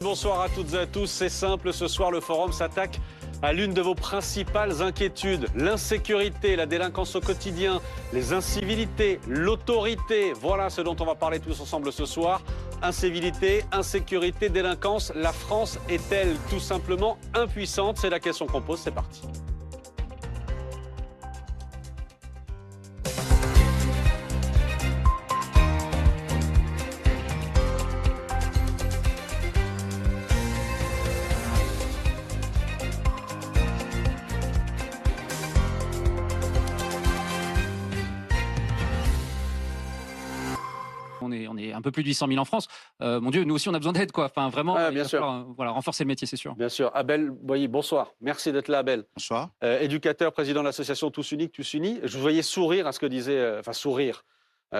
Bonsoir à toutes et à tous, c'est simple, ce soir le forum s'attaque à l'une de vos principales inquiétudes, l'insécurité, la délinquance au quotidien, les incivilités, l'autorité. Voilà ce dont on va parler tous ensemble ce soir. Incivilité, insécurité, délinquance, la France est-elle tout simplement impuissante? C'est la question qu'on pose, c'est parti. On est un peu plus de 800 000 en France. Mon Dieu, nous aussi, on a besoin d'aide, quoi. Enfin, vraiment, Ah, il bien va sûr. falloir, voilà, renforcer le métier, c'est sûr. Bien sûr. Abel Boyer, bonsoir. Merci d'être là, Abel. Bonsoir. Éducateur, président de l'association Tous Uniques, Tous Unis. Je vous voyais sourire à ce que disait, sourire, à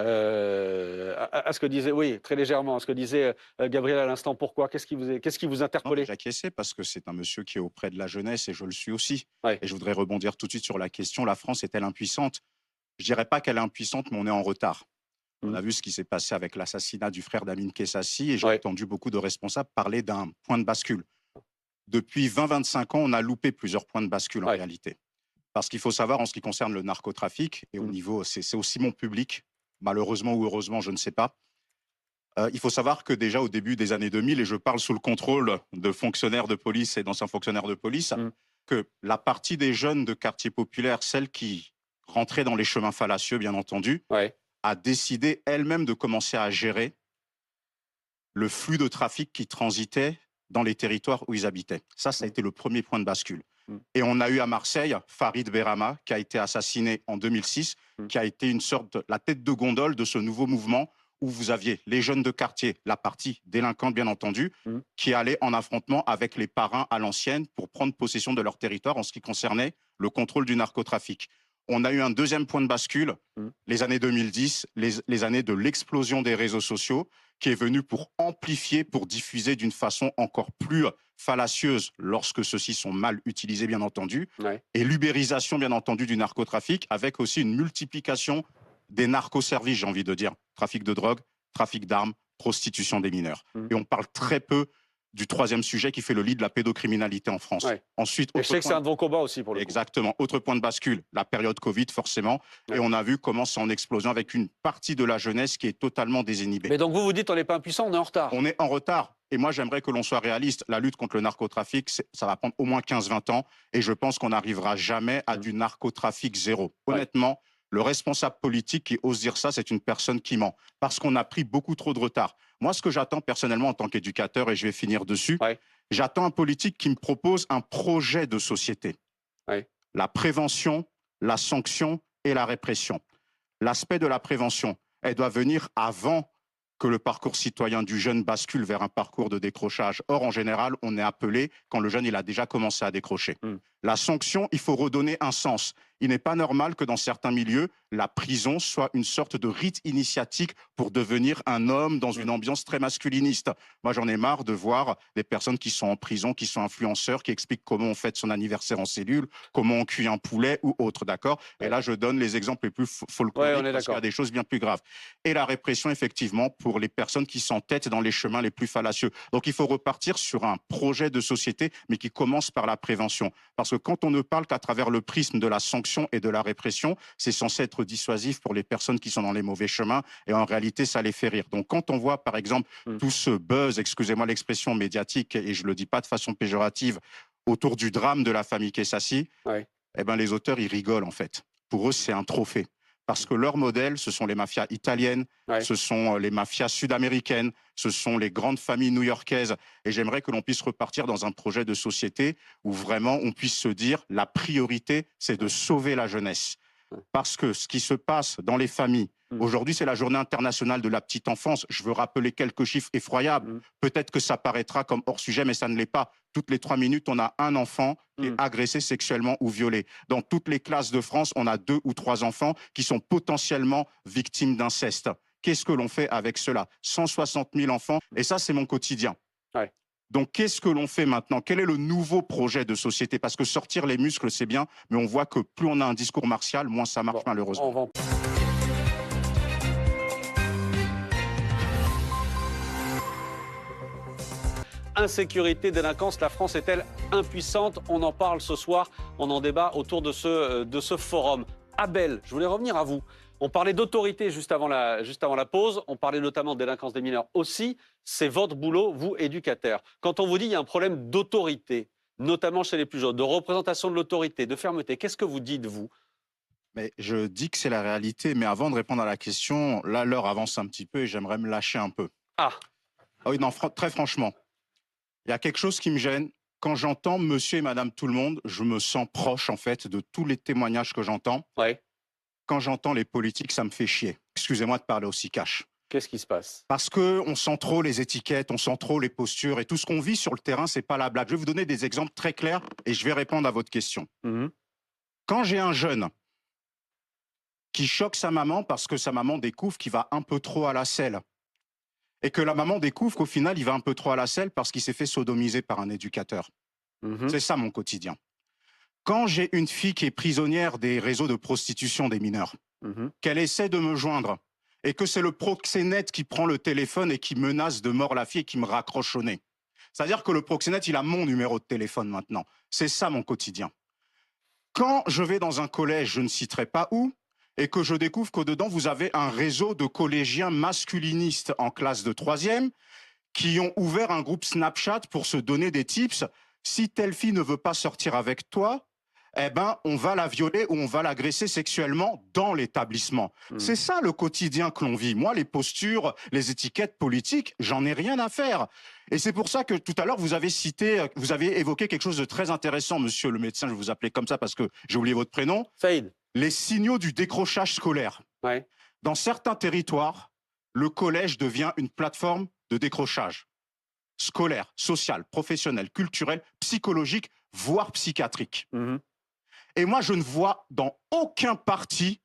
ce que disait, oui, très légèrement, à ce que disait Gabriel à l'instant. Pourquoi? Qu'est-ce qui vous Non, interpellait? j'acquiesçais parce que c'est un monsieur qui est auprès de la jeunesse et je le suis aussi. Ouais. Et je voudrais rebondir tout de suite sur la question, la France est-elle impuissante? Je dirais pas qu'elle est impuissante, mais on est en retard. On a vu ce qui s'est passé avec l'assassinat du frère d'Amine Kessassi et j'ai Ouais. entendu beaucoup de responsables parler d'un point de bascule. Depuis 20-25 ans, on a loupé plusieurs points de bascule en Ouais. réalité. Parce qu'il faut savoir, en ce qui concerne le narcotrafic, et au niveau, c'est aussi mon public, malheureusement ou heureusement, je ne sais pas. Il faut savoir que déjà au début des années 2000, et je parle sous le contrôle de fonctionnaires de police et d'anciens fonctionnaires de police, que la partie des jeunes de quartiers populaires, celles qui rentraient dans les chemins fallacieux, bien entendu, Ouais. a décidé elle-même de commencer à gérer le flux de trafic qui transitait dans les territoires où ils habitaient. Ça a été le premier point de bascule. Et on a eu à Marseille Farid Berama, qui a été assassiné en 2006, qui a été une sorte la tête de gondole de ce nouveau mouvement où vous aviez les jeunes de quartier, la partie délinquante bien entendu, qui allaient en affrontement avec les parrains à l'ancienne pour prendre possession de leur territoire en ce qui concernait le contrôle du narcotrafic. On a eu un deuxième point de bascule, les années 2010, les années de l'explosion des réseaux sociaux, qui est venu pour amplifier, pour diffuser d'une façon encore plus fallacieuse lorsque ceux-ci sont mal utilisés, bien entendu, et l'ubérisation, bien entendu, du narcotrafic, avec aussi une multiplication des narcoservices, j'ai envie de dire. Trafic de drogue, trafic d'armes, prostitution des mineurs. Et on parle très peu du troisième sujet qui fait le lit de la pédocriminalité en France. Ensuite, Et je sais que c'est un de vos combats aussi pour le coup. Exactement. Autre point de bascule, la période Covid, forcément. Et on a vu comment c'est en explosion avec une partie de la jeunesse qui est totalement désinhibée. Mais donc vous dites on n'est pas impuissant, on est en retard. On est en retard. Et moi, j'aimerais que l'on soit réaliste. La lutte contre le narcotrafic, ça va prendre au moins 15-20 ans. Et je pense qu'on n'arrivera jamais à du narcotrafic zéro. Honnêtement, le responsable politique qui ose dire ça, c'est une personne qui ment. Parce qu'on a pris beaucoup trop de retard. Moi, ce que j'attends personnellement en tant qu'éducateur, et je vais finir dessus, j'attends un politique qui me propose un projet de société. La prévention, la sanction et la répression. L'aspect de la prévention, elle doit venir avant que le parcours citoyen du jeune bascule vers un parcours de décrochage. Or, en général, on est appelé quand le jeune il a déjà commencé à décrocher. La sanction, il faut redonner un sens. Il n'est pas normal que dans certains milieux, la prison soit une sorte de rite initiatique pour devenir un homme dans une ambiance très masculiniste. Moi, j'en ai marre de voir des personnes qui sont en prison, qui sont influenceurs, qui expliquent comment on fête son anniversaire en cellule, comment on cuit un poulet ou autre, d'accord? Et là, je donne les exemples les plus folkloriques parce qu'il y a des choses bien plus graves. Et la répression, effectivement, pour les personnes qui s'entêtent dans les chemins les plus fallacieux. Donc, il faut repartir sur un projet de société, mais qui commence par la prévention. Parce que quand on ne parle qu'à travers le prisme de la sanction et de la répression, c'est censé être dissuasif pour les personnes qui sont dans les mauvais chemins et en réalité, ça les fait rire. Donc, quand on voit, par exemple, tout ce buzz, excusez-moi l'expression médiatique, et je ne le dis pas de façon péjorative, autour du drame de la famille Kessassi, eh ben, les auteurs, ils rigolent en fait. Pour eux, c'est un trophée. Parce que leur modèle, ce sont les mafias italiennes, ce sont les mafias sud-américaines, ce sont les grandes familles new-yorkaises. Et j'aimerais que l'on puisse repartir dans un projet de société où vraiment on puisse se dire la priorité, c'est de sauver la jeunesse. Parce que ce qui se passe dans les familles, aujourd'hui c'est la journée internationale de la petite enfance, je veux rappeler quelques chiffres effroyables, peut-être que ça paraîtra comme hors sujet, mais ça ne l'est pas. Toutes les 3 minutes, on a un enfant qui est agressé sexuellement ou violé. Dans toutes les classes de France, on a 2 ou 3 enfants qui sont potentiellement victimes d'inceste. Qu'est-ce que l'on fait avec cela? 160 000 enfants, et ça c'est mon quotidien. Donc, qu'est-ce que l'on fait maintenant? Quel est le nouveau projet de société? Parce que sortir les muscles, c'est bien, mais on voit que plus on a un discours martial, moins ça marche malheureusement. Insécurité, délinquance, la France est-elle impuissante? On en parle ce soir, on en débat autour de ce forum. Abel, je voulais revenir à vous. On parlait d'autorité juste avant la pause, on parlait notamment de délinquance des mineurs aussi. C'est votre boulot, vous, éducateurs. Quand on vous dit qu'il y a un problème d'autorité, notamment chez les plus jeunes, de représentation de l'autorité, de fermeté, qu'est-ce que vous dites, vous? Mais je dis que c'est la réalité, mais avant de répondre à la question, là, l'heure avance un petit peu et j'aimerais me lâcher un peu. Ah, Ah oui, non, très franchement, il y a quelque chose qui me gêne. Quand j'entends monsieur et madame tout le monde, je me sens proche, en fait, de tous les témoignages que j'entends. ouais. Quand j'entends les politiques, ça me fait chier. Excusez-moi de parler aussi cash. Qu'est-ce qui se passe? Parce qu'on sent trop les étiquettes, on sent trop les postures et tout ce qu'on vit sur le terrain, c'est pas la blague. Je vais vous donner des exemples très clairs et je vais répondre à votre question. Mhm. Quand j'ai un jeune qui choque sa maman parce que sa maman découvre qu'il va un peu trop à la selle et que la maman découvre qu'au final, il va un peu trop à la selle parce qu'il s'est fait sodomiser par un éducateur. Mhm. C'est ça mon quotidien. Quand j'ai une fille qui est prisonnière des réseaux de prostitution des mineurs, Mhm. qu'elle essaie de me joindre et que c'est le proxénète qui prend le téléphone et qui menace de mort la fille et qui me raccroche au nez. C'est-à-dire que le proxénète, il a mon numéro de téléphone maintenant. C'est ça mon quotidien. Quand je vais dans un collège, je ne citerai pas où, et que je découvre qu'au-dedans, vous avez un réseau de collégiens masculinistes en classe de 3e qui ont ouvert un groupe Snapchat pour se donner des tips. Si telle fille ne veut pas sortir avec toi, eh ben, on va la violer ou on va l'agresser sexuellement dans l'établissement. C'est ça le quotidien que l'on vit. Moi, les postures, les étiquettes politiques, j'en ai rien à faire. Et c'est pour ça que tout à l'heure, vous avez évoqué quelque chose de très intéressant, monsieur le médecin, je vais vous appeler comme ça parce que j'ai oublié votre prénom. Saïd. Les signaux du décrochage scolaire. Ouais. Dans certains territoires, le collège devient une plateforme de décrochage scolaire, social, professionnel, culturel, psychologique, voire psychiatrique. Mhm. Et moi, je ne vois dans aucun parti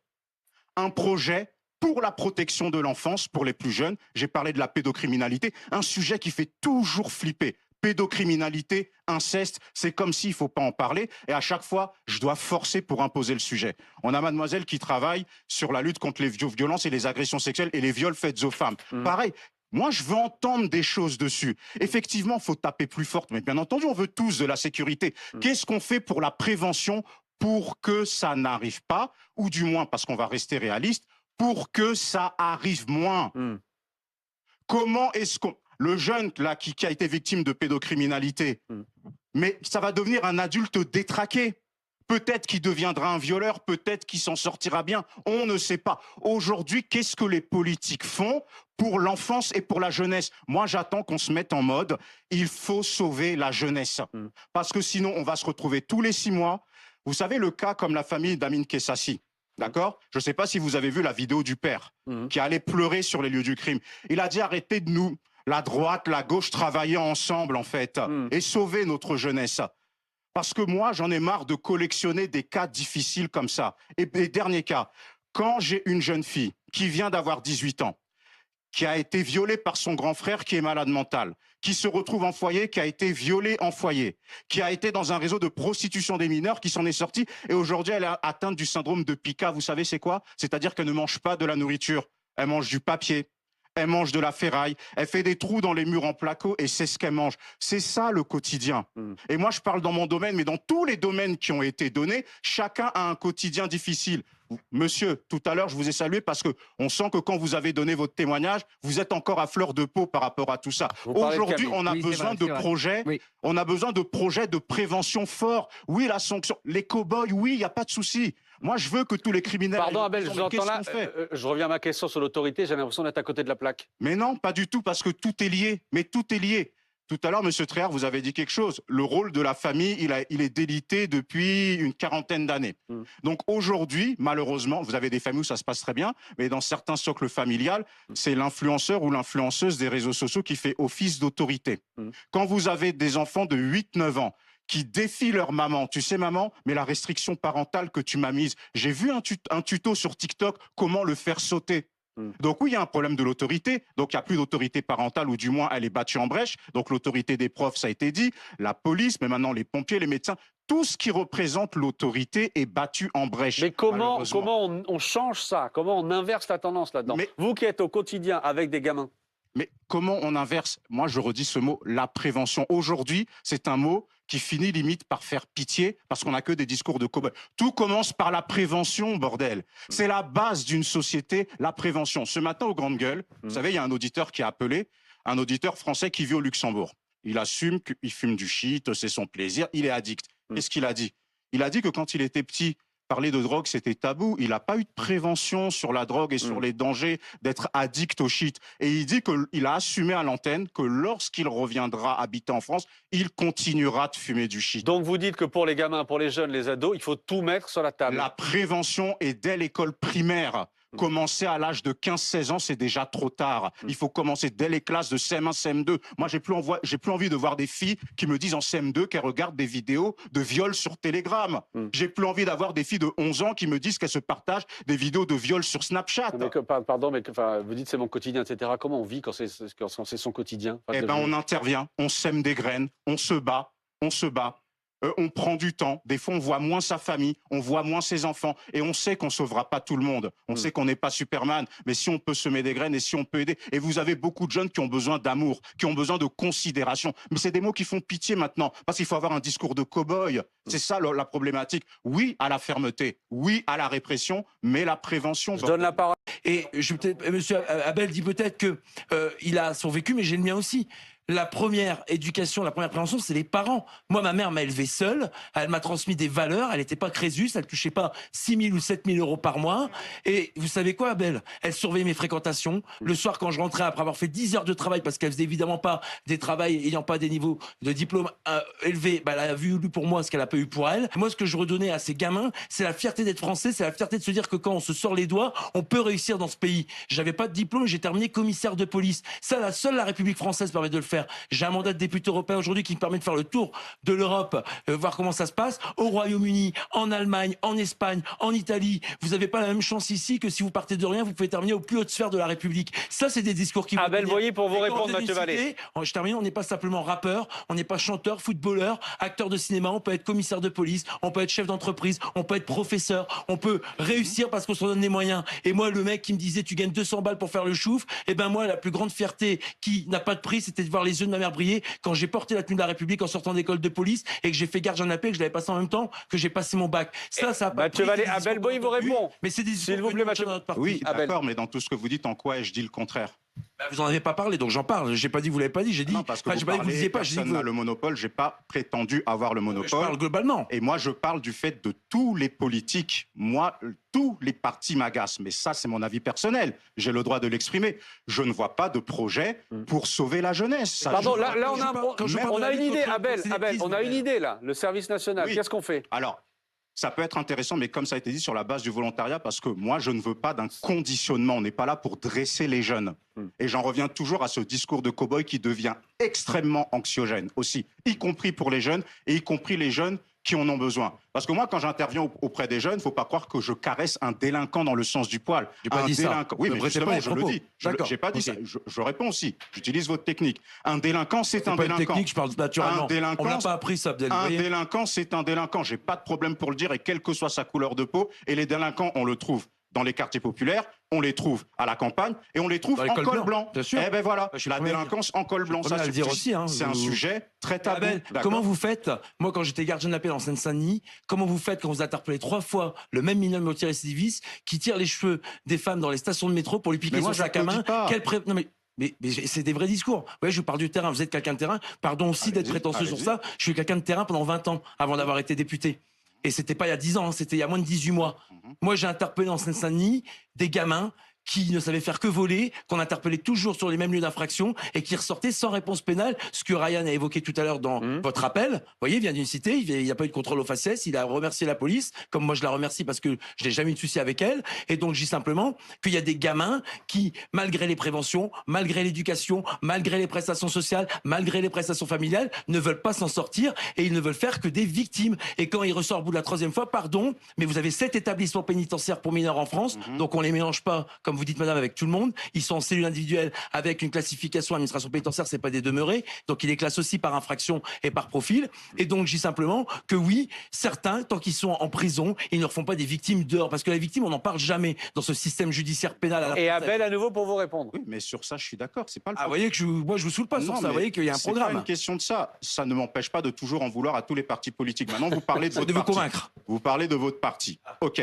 un projet pour la protection de l'enfance, pour les plus jeunes. J'ai parlé de la pédocriminalité, un sujet qui fait toujours flipper. Pédocriminalité, inceste, c'est comme s'il ne faut pas en parler. Et à chaque fois, je dois forcer pour imposer le sujet. On a mademoiselle qui travaille sur la lutte contre les violences et les agressions sexuelles et les viols faits aux femmes. Pareil. Moi, je veux entendre des choses dessus. Effectivement, il faut taper plus fort. Mais bien entendu, on veut tous de la sécurité. Qu'est-ce qu'on fait pour la prévention pour que ça n'arrive pas, ou du moins, parce qu'on va rester réaliste, pour que ça arrive moins? Comment est-ce qu'on... Le jeune là, qui a été victime de pédocriminalité, mais ça va devenir un adulte détraqué. Peut-être qu'il deviendra un violeur, peut-être qu'il s'en sortira bien, on ne sait pas. Aujourd'hui, qu'est-ce que les politiques font pour l'enfance et pour la jeunesse? Moi, j'attends qu'on se mette en mode, il faut sauver la jeunesse. Parce que sinon, on va se retrouver tous les 6 mois. Vous savez, le cas comme la famille d'Amin Kessassi, d'accord? Je ne sais pas si vous avez vu la vidéo du père qui allait pleurer sur les lieux du crime. Il a dit arrêtez de nous, la droite, la gauche, travailler ensemble, en fait, et sauver notre jeunesse. Parce que moi, j'en ai marre de collectionner des cas difficiles comme ça. Et dernier cas, quand j'ai une jeune fille qui vient d'avoir 18 ans, qui a été violée par son grand frère qui est malade mental, qui se retrouve en foyer, qui a été violée en foyer, qui a été dans un réseau de prostitution des mineurs, qui s'en est sortie, et aujourd'hui, elle est atteinte du syndrome de Pica. Vous savez, c'est quoi? C'est-à-dire qu'elle ne mange pas de la nourriture, elle mange du papier. Elle mange de la ferraille, elle fait des trous dans les murs en placo et c'est ce qu'elle mange. C'est ça le quotidien. Et moi, je parle dans mon domaine, mais dans tous les domaines qui ont été donnés, chacun a un quotidien difficile. Monsieur, tout à l'heure, je vous ai salué parce que on sent que quand vous avez donné votre témoignage, vous êtes encore à fleur de peau par rapport à tout ça. Aujourd'hui, on a besoin de projets, on a besoin de projets de prévention forts. Oui, la sanction, les cow-boys, oui, il n'y a pas de souci. Moi, je veux que tous les criminels... Pardon, Abel, je vous entends là. Je reviens à ma question sur l'autorité. J'ai l'impression d'être à côté de la plaque. Mais non, pas du tout, parce que tout est lié. Mais tout est lié. Tout à l'heure, Monsieur Tréhard, vous avez dit quelque chose. Le rôle de la famille, il est délité depuis une quarantaine d'années. Donc aujourd'hui, malheureusement, vous avez des familles où ça se passe très bien, mais dans certains socles familiales, c'est l'influenceur ou l'influenceuse des réseaux sociaux qui fait office d'autorité. Quand vous avez des enfants de 8-9 ans, qui défient leur maman. Tu sais, maman, mais la restriction parentale que tu m'as mise, j'ai vu un tuto sur TikTok, comment le faire sauter. Donc oui, il y a un problème de l'autorité. Donc il n'y a plus d'autorité parentale, ou du moins elle est battue en brèche. Donc l'autorité des profs, ça a été dit, la police, mais maintenant les pompiers, les médecins, tout ce qui représente l'autorité est battu en brèche. Mais comment on change ça? Comment on inverse la tendance là-dedans? Vous qui êtes au quotidien avec des gamins. Mais comment on inverse? Moi, je redis ce mot, la prévention. Aujourd'hui, c'est un mot qui finit limite par faire pitié parce qu'on n'a que des discours de cow-boy. Tout commence par la prévention, bordel. C'est la base d'une société, la prévention. Ce matin, aux Grandes Gueules, vous savez, il y a un auditeur qui a appelé, un auditeur français qui vit au Luxembourg. Il assume qu'il fume du shit, c'est son plaisir, il est addict. Qu'est-ce qu'il a dit? Il a dit que quand il était petit, parler de drogue, c'était tabou. Il n'a pas eu de prévention sur la drogue et sur les dangers d'être addict au shit. Et il dit qu'il a assumé à l'antenne que lorsqu'il reviendra habiter en France, il continuera de fumer du shit. Donc vous dites que pour les gamins, pour les jeunes, les ados, il faut tout mettre sur la table. La prévention est dès l'école primaire. Commencer à l'âge de 15-16 ans, c'est déjà trop tard. Il faut commencer dès les classes de CM1, CM2. Moi, j'ai plus envie de voir des filles qui me disent en CM2 qu'elles regardent des vidéos de viol sur Telegram. J'ai plus envie d'avoir des filles de 11 ans qui me disent qu'elles se partagent des vidéos de viol sur Snapchat. Pardon, mais vous dites c'est mon quotidien, etc. Comment on vit quand c'est son quotidien? Eh ben, on intervient, on sème des graines, on se bat, on prend du temps. Des fois, on voit moins sa famille, on voit moins ses enfants. Et on sait qu'on sauvera pas tout le monde. On sait qu'on n'est pas Superman. Mais si on peut semer des graines et si on peut aider. Et vous avez beaucoup de jeunes qui ont besoin d'amour, qui ont besoin de considération. Mais c'est des mots qui font pitié maintenant. Parce qu'il faut avoir un discours de cow-boy. C'est ça la problématique. Oui à la fermeté, oui à la répression, mais la prévention. Je donne la parole. Et monsieur Abel dit peut-être que il a son vécu, mais j'ai le mien aussi. La première éducation, la première prévention, c'est les parents. Moi, ma mère m'a élevé seule. Elle m'a transmis des valeurs. Elle n'était pas Crésus. Elle touchait pas 6 000 ou 7 000 euros par mois. Et vous savez quoi, Abel? Elle surveillait mes fréquentations. Le soir, quand je rentrais après avoir fait 10 heures de travail, parce qu'elle faisait évidemment pas des travails ayant pas des niveaux de diplôme élevés, elle a vu pour moi ce qu'elle a pas eu pour elle. Moi, ce que je redonnais à ces gamins, c'est la fierté d'être français. C'est la fierté de se dire que quand on se sort les doigts, on peut réussir dans ce pays. J'avais pas de diplôme. J'ai terminé commissaire de police. Ça, seule la République française permet de le faire. J'ai un mandat de député européen aujourd'hui qui me permet de faire le tour de l'Europe, voir comment ça se passe. Au Royaume-Uni, en Allemagne, en Espagne, en Italie. Vous n'avez pas la même chance ici que si vous partez de rien, vous pouvez terminer aux plus hautes sphères de la République. Ça, c'est des discours qui... Abel Boyer, pour vous répondre, Mathieu Vallée. Je termine, on n'est pas simplement rappeur, on n'est pas chanteur, footballeur, acteur de cinéma, on peut être commissaire de police, on peut être chef d'entreprise, on peut être professeur, on peut réussir parce qu'on se donne les moyens. Et moi, le mec qui me disait, tu gagnes 200 balles pour faire le chouf, et ben moi, la plus grande fierté qui n'a pas de prix, c'était de voir les yeux de ma mère briller quand j'ai porté la tenue de la République en sortant d'école de police et que j'ai fait gardien de la paix, que je l'avais passé en même temps que j'ai passé mon bac. Ça a pas Mathieu Vallée, Abel Boyer vous répond. Mais c'est des s'il vous plaît, Mathieu. Oui, d'accord, mais dans tout ce que vous dites, en quoi ai-je dit le contraire? Vous en avez pas parlé, donc j'en parle. J'ai pas dit que vous l'avez pas dit, j'ai dit. Non, parce que j'ai pas dit que vous disiez pas. Personne n'a le monopole. J'ai pas prétendu avoir le monopole. Je parle globalement. Et moi, je parle du fait de tous les politiques. Moi, tous les partis m'agacent. Mais ça, c'est mon avis personnel. J'ai le droit de l'exprimer. Je ne vois pas de projet pour sauver la jeunesse. Ça, Pardon, là on a une idée, Abel. On a une idée. idée là. Le service national. Oui. Qu'est-ce qu'on fait? Alors, ça peut être intéressant, mais comme ça a été dit, sur la base du volontariat, parce que moi, je ne veux pas d'un conditionnement. On n'est pas là pour dresser les jeunes. Et j'en reviens toujours à ce discours de cow-boy qui devient extrêmement anxiogène aussi, y compris pour les jeunes, et y compris les jeunes qui en ont besoin. Parce que moi, quand j'interviens auprès des jeunes, il ne faut pas croire que je caresse un délinquant dans le sens du poil. J'ai pas dit ça. Oui, mais justement, je le dis. Je n'ai pas dit ça. Je réponds aussi. J'utilise votre technique. Un délinquant, c'est un délinquant. Technique, je parle naturellement. On n'a pas appris ça, Abdel. Un délinquant, c'est un délinquant. J'ai pas de problème pour le dire, et quelle que soit sa couleur de peau. Et les délinquants, on le trouve dans les quartiers populaires, on les trouve à la campagne et on les trouve en col blanc. Bien sûr. Eh ben voilà, la délinquance en col blanc. Ça, c'est un sujet très tabou. Abel, comment vous faites? Moi, quand j'étais gardien de la paix en Seine-Saint-Denis, comment vous faites quand vous interpellez 3 fois le même mineur multirécidiviste qui tire les cheveux des femmes dans les stations de métro pour lui piquer son sac à main? Non mais c'est des vrais discours. Ouais, je vous parle du terrain. Vous êtes quelqu'un de terrain. Pardon aussi d'être prétentieux sur ça. Je suis quelqu'un de terrain pendant 20 ans avant d'avoir été député. Et c'était pas il y a 10 ans, c'était il y a moins de 18 mois. Moi, j'ai interpellé en Seine-Saint-Denis des gamins qui ne savaient faire que voler, qu'on interpellait toujours sur les mêmes lieux d'infraction et qui ressortaient sans réponse pénale, ce que Ryan a évoqué tout à l'heure dans votre appel. Vous voyez, il vient d'une cité, il n'y a pas eu de contrôle aux faciès, il a remercié la police, comme moi je la remercie parce que je n'ai jamais eu de souci avec elle. Et donc, je dis simplement qu'il y a des gamins qui, malgré les préventions, malgré l'éducation, malgré les prestations sociales, malgré les prestations familiales, ne veulent pas s'en sortir et ils ne veulent faire que des victimes. Et quand il ressort au bout de la 3e fois, pardon, mais vous avez 7 établissements pénitentiaires pour mineurs en France, donc on les mélange pas comme vous dites, madame, avec tout le monde. Ils sont en cellule individuelle avec une classification administration pénitentiaire, c'est pas des demeurés. Donc, ils les classent aussi par infraction et par profil. Et donc, je dis simplement que oui, certains, tant qu'ils sont en prison, ils ne refont pas des victimes dehors. Parce que la victime, on n'en parle jamais dans ce système judiciaire pénal. À la et Abel, à nouveau, pour vous répondre. Oui, mais sur ça, je suis d'accord. C'est pas le Ah, vous voyez que moi, je vous saoule pas sur ça. Vous voyez qu'il y a un programme. C'est pas une question de ça. Ça ne m'empêche pas de toujours en vouloir à tous les partis politiques. Maintenant, vous parlez de votre parti. Vous convaincre. Vous parlez de votre parti. OK.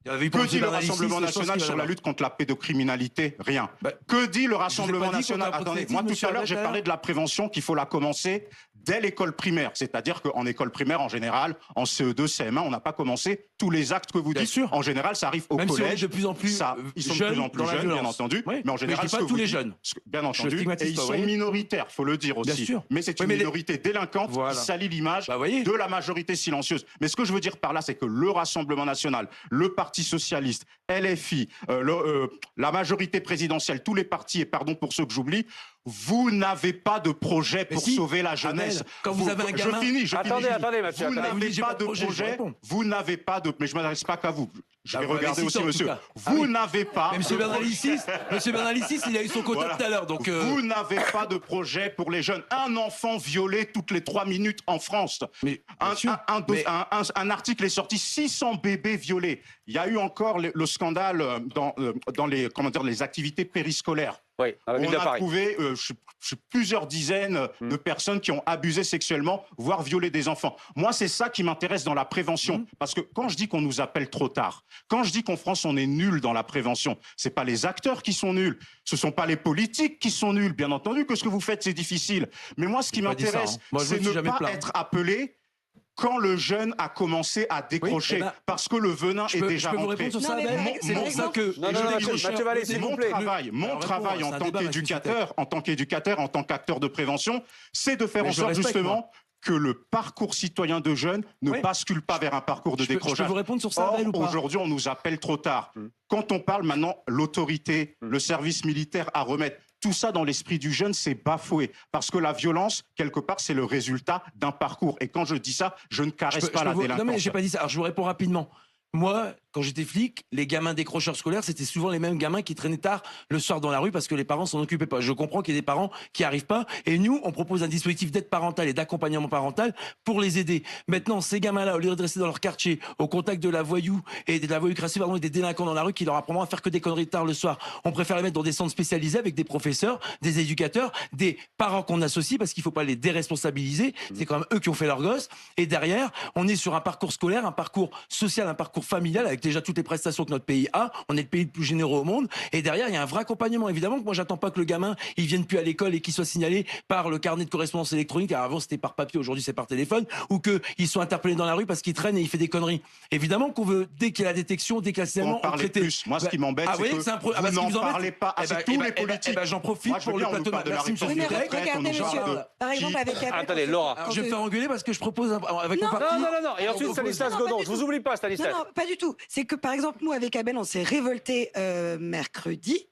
Que dit le Rassemblement national sur la lutte contre la pédocriminalité? Rien. Que dit le Rassemblement national? Attendez, moi tout à l'heure j'ai parlé de la prévention, qu'il faut la commencer dès l'école primaire. C'est-à-dire qu'en école primaire, en général, en CE2, CM1, on n'a pas commencé tous les actes que vous dites. Sûr. En général, ça arrive au même collège. Si on est de plus en plus ils sont de plus en plus jeunes, bien entendu. Oui. Mais en général, je dis pas tous les jeunes. Bien entendu. Et ils sont minoritaires, faut le dire aussi. Mais c'est une minorité délinquante qui salit l'image de la majorité silencieuse. Mais ce que je veux dire par là, c'est que le Rassemblement national, le Parti socialiste, LFI, la majorité présidentielle, tous les partis, et pardon pour ceux que j'oublie, vous n'avez pas de projet pour sauver la jeunesse. Quand vous avez un gamin... Je finis. Attendez, Mathieu. Vous n'avez pas de projet. Vous n'avez pas de... Mais je ne m'adresse pas qu'à vous. Je vais regarder aussi, monsieur. Vous n'avez pas... Mais monsieur Bernalicis, il a eu son quota tout à l'heure. Donc Vous n'avez pas de projet pour les jeunes. Un enfant violé toutes les 3 minutes en France. Mais, un article est sorti, 600 bébés violés. Il y a eu encore le scandale dans les activités périscolaires. Oui, on a trouvé plusieurs dizaines de personnes qui ont abusé sexuellement, voire violé des enfants. Moi, c'est ça qui m'intéresse dans la prévention. Parce que quand je dis qu'on nous appelle trop tard, quand je dis qu'en France, on est nul dans la prévention, c'est pas les acteurs qui sont nuls, ce sont pas les politiques qui sont nuls. Bien entendu que ce que vous faites, c'est difficile. Mais moi, ce qui m'intéresse, c'est ne pas être appelé quand le jeune a commencé à décrocher, parce que le venin est déjà rentré. Je peux vous répondre sur ça, Abel? C'est pour ça que... Mathieu Vallée, s'il vous plaît. Mon travail en tant qu'éducateur, en tant qu'acteur de prévention, c'est de faire en sorte justement que le parcours citoyen de jeunes ne bascule pas vers un parcours de décrochage. Je peux vous répondre sur ça, Abel, ou pas? Aujourd'hui, on nous appelle trop tard. Quand on parle maintenant, l'autorité, le service militaire à remettre, tout ça dans l'esprit du jeune, c'est bafoué. Parce que la violence, quelque part, c'est le résultat d'un parcours. Et quand je dis ça, je ne caresse pas la délinquance. Non, mais j'ai pas dit ça. Alors, je vous réponds rapidement. Moi, quand j'étais flic, les gamins décrocheurs scolaires, c'était souvent les mêmes gamins qui traînaient tard le soir dans la rue parce que les parents s'en occupaient pas. Je comprends qu'il y ait des parents qui arrivent pas. Et nous, on propose un dispositif d'aide parentale et d'accompagnement parental pour les aider. Maintenant, ces gamins-là, au lieu de rester dans leur quartier, au contact de la voyou et de la voyoucratie, et des délinquants dans la rue qui leur apprendront à faire que des conneries tard le soir, on préfère les mettre dans des centres spécialisés avec des professeurs, des éducateurs, des parents qu'on associe parce qu'il faut pas les déresponsabiliser. C'est quand même eux qui ont fait leurs gosses. Et derrière, on est sur un parcours scolaire, un parcours social, un parcours familial avec déjà toutes les prestations que notre pays a. On est le pays le plus généreux au monde. Et derrière, il y a un vrai accompagnement. Évidemment que moi, j'attends pas que le gamin, il vienne plus à l'école et qu'il soit signalé par le carnet de correspondance électronique. Alors avant, c'était par papier, aujourd'hui, c'est par téléphone. Ou qu'ils soient interpellés dans la rue parce qu'il traîne et il fait des conneries. Évidemment qu'on veut, dès qu'il y a la détection, dès qu'il y a le signalement, on traite plus. Moi, ce qui m'embête, c'est que vous n'en parlez pas assez. Tous les politiques. J'en profite pour le plateau de merci, monsieur. Regardez, monsieur. Par exemple, avec Attendez, Laura. Je vais me faire engueuler parce que je propose avec mon parti. Non. Et ensuite, Stanislas Godon. Je vous oublie pas, Stanislas. Non, pas du tout. C'est que, par exemple, nous, avec Abel, on s'est révolté mercredi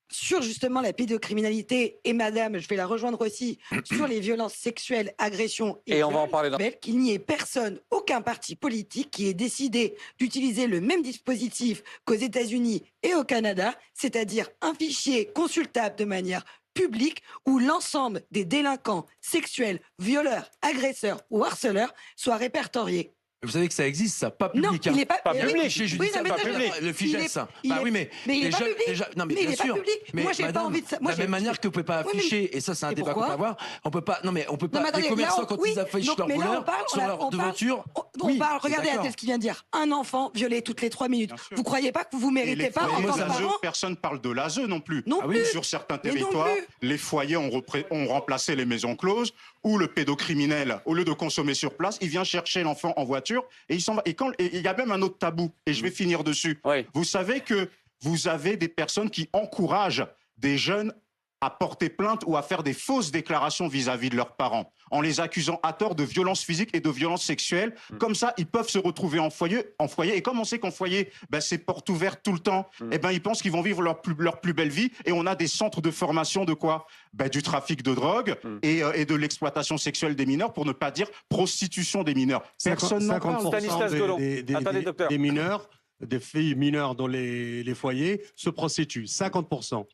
sur justement la pédocriminalité. Et madame, je vais la rejoindre aussi, sur les violences sexuelles, agressions. Et on va en parler. Qu'il n'y ait personne, aucun parti politique qui ait décidé d'utiliser le même dispositif qu'aux États-Unis et au Canada, c'est-à-dire un fichier consultable de manière publique où l'ensemble des délinquants sexuels, violeurs, agresseurs ou harceleurs soient répertoriés. Vous savez que ça existe, ça, pas public. Non, il n'est pas, public. Pas public. Le FIGES, ça. Bah oui, mais il n'est pas public. Non, mais bien sûr. Mais moi, j'ai pas envie de ça. De la même manière que vous pouvez pas afficher, et ça, c'est un débat qu'on peut avoir. On peut pas. Non, mais on peut pas. Les commerçants, quand ils affichent leur voleur sur leur devanture. On parle. Regardez ce qu'il vient de dire. Un enfant violé toutes les 3 minutes. Vous croyez pas que vous méritez pas en tant que parent? Personne parle de l'ASE non plus. Non plus. Sur certains territoires, les foyers ont remplacé les maisons closes, où le pédocriminel, au lieu de consommer sur place, il vient chercher l'enfant en voiture et il s'en va. Et il y a même un autre tabou, et je vais finir dessus. Vous savez que vous avez des personnes qui encouragent des jeunes à porter plainte ou à faire des fausses déclarations vis-à-vis de leurs parents, en les accusant à tort de violences physiques et de violences sexuelles. Comme ça, ils peuvent se retrouver en foyer. Et comme on sait qu'en foyer, c'est porte ouverte tout le temps, ils pensent qu'ils vont vivre leur plus belle vie. Et on a des centres de formation de quoi? Du trafic de drogue et de l'exploitation sexuelle des mineurs, pour ne pas dire prostitution des mineurs. Personne n'en parle. Des mineurs des filles mineures dans les foyers se prostituent, 50%.